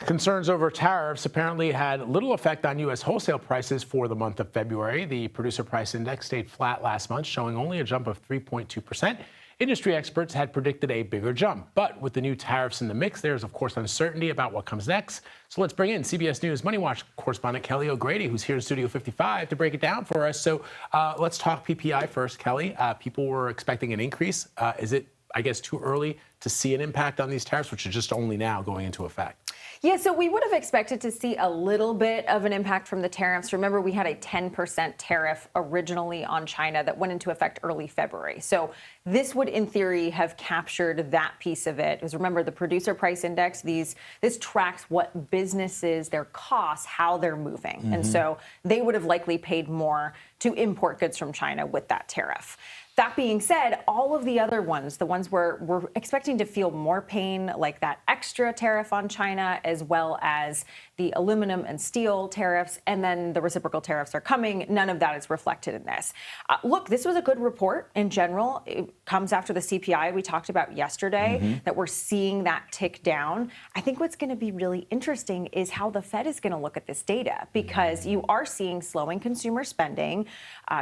Concerns over tariffs apparently had little effect on U.S. wholesale prices for the month of February. The producer price index stayed flat last month, showing only a jump of 3.2%. Industry experts had predicted a bigger jump. But with the new tariffs in the mix, there's, of course, uncertainty about what comes next. So let's bring in CBS News MoneyWatch correspondent Kelly O'Grady, who's here in Studio 55 to break it down for us. So let's talk PPI first, Kelly. People were expecting an increase. Is it, I guess, too early to see an impact on these tariffs, which are just only now going into effect? Yeah, so we would have expected to see a little bit of an impact from the tariffs. Remember, we had a 10% tariff originally on China that went into effect early February. So this would, in theory, have captured that piece of it. Because remember, the producer price index, this tracks what businesses, their costs, how they're moving. Mm-hmm. And so they would have likely paid more to import goods from China with that tariff. That being said, all of the other ones, the ones where we're expecting to feel more pain, like that extra tariff on China, as well as the aluminum and steel tariffs, and then the reciprocal tariffs are coming. None of that is reflected in this. Look, this was a good report in general. It comes after the CPI we talked about yesterday, that we're seeing that tick down. I think what's going to be really interesting is how the Fed is going to look at this data, because you are seeing slowing consumer spending,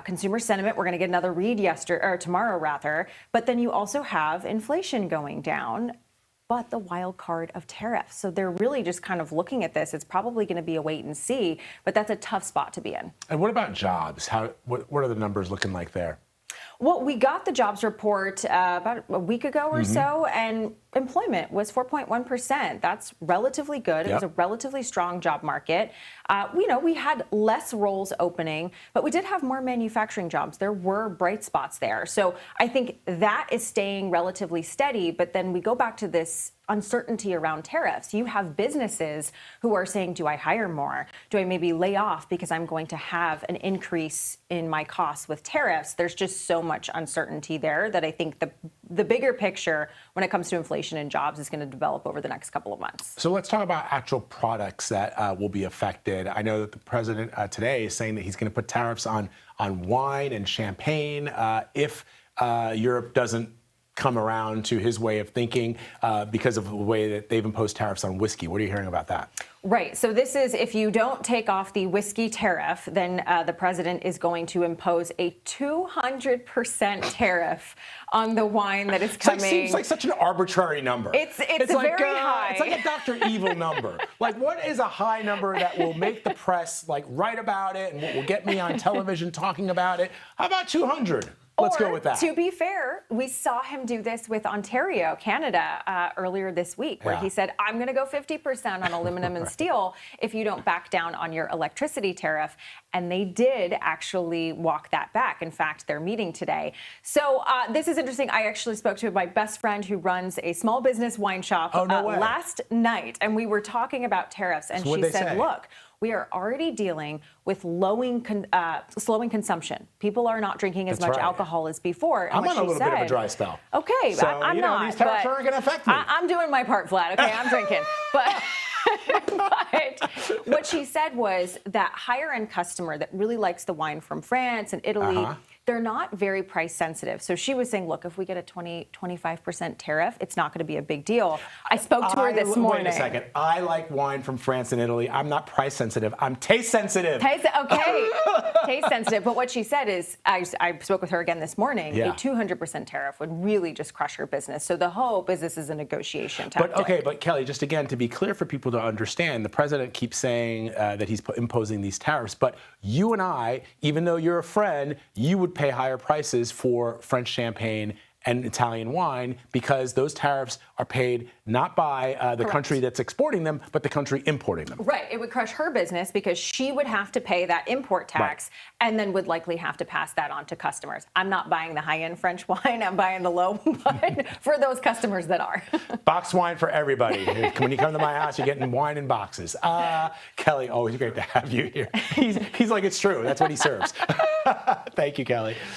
consumer sentiment. We're going to get another read tomorrow rather, but then you also have inflation going down, but the wild card of tariffs. So they're really just kind of looking at this. It's probably going to be a wait and see, but that's a tough spot to be in. And what about jobs? What are the numbers looking like there? Well, we got the jobs report about a week ago or so, and employment was 4.1%. That's relatively good. It was a relatively strong job market. We had less roles opening, but we did have more manufacturing jobs. There were bright spots there. So I think that is staying relatively steady. But then we go back to this uncertainty around tariffs. You have businesses who are saying, do I hire more? Do I maybe lay off because I'm going to have an increase in my costs with tariffs? There's just so much uncertainty there that I think the bigger picture when it comes to inflation and jobs is going to develop over the next couple of months. So let's talk about actual products that will be affected. I know that the president today is saying that he's going to put tariffs on wine and champagne if Europe doesn't come around to his way of thinking because of the way that they've imposed tariffs on whiskey. What are you hearing about that? Right. So this is, if you don't take off the whiskey tariff, then the president is going to impose a 200% tariff on the wine that is coming. It seems like such an arbitrary number. It's like, very high. It's like a Dr. Evil number. Like, what is a high number that will make the press write about it and will get me on television talking about it? How about 200? Let's go with that. To be fair, we saw him do this with Ontario, Canada, earlier this week, where he said, I'm going to go 50% on aluminum and steel if you don't back down on your electricity tariff. And they did actually walk that back. In fact, they're meeting today. So this is interesting. I actually spoke to my best friend who runs a small business wine shop last night, and we were talking about tariffs. And she said, look, we are already dealing with slowing consumption. People are not drinking as much alcohol as before. And I'm on a little bit of a dry spell. Okay, so, I'm not. These tariffs aren't going to affect me. I'm doing my part, Vlad. Okay, I'm drinking. But what she said was that higher-end customer that really likes the wine from France and Italy, they're not very price sensitive. So she was saying, look, if we get a 25% tariff, it's not going to be a big deal. I spoke to her this morning. Wait a second. I like wine from France and Italy. I'm not price sensitive. I'm taste sensitive. Okay. Taste sensitive. But what she said is, I spoke with her again this morning, a 200% tariff would really just crush her business. So the hope is this is a negotiation tactic. But Kelly, just again, to be clear for people to understand, the president keeps saying that he's imposing these tariffs. But you and I, even though you're a friend, you would pay higher prices for French champagne and Italian wine because those tariffs are paid not by the country that's exporting them, but the country importing them. Right. It would crush her business because she would have to pay that import tax and then would likely have to pass that on to customers. I'm not buying the high-end French wine. I'm buying the low one for those customers that are. Box wine for everybody. When you come to my house, you're getting wine in boxes. Kelly, always great to have you here. He's like, it's true. That's what he serves. Thank you, Kelly.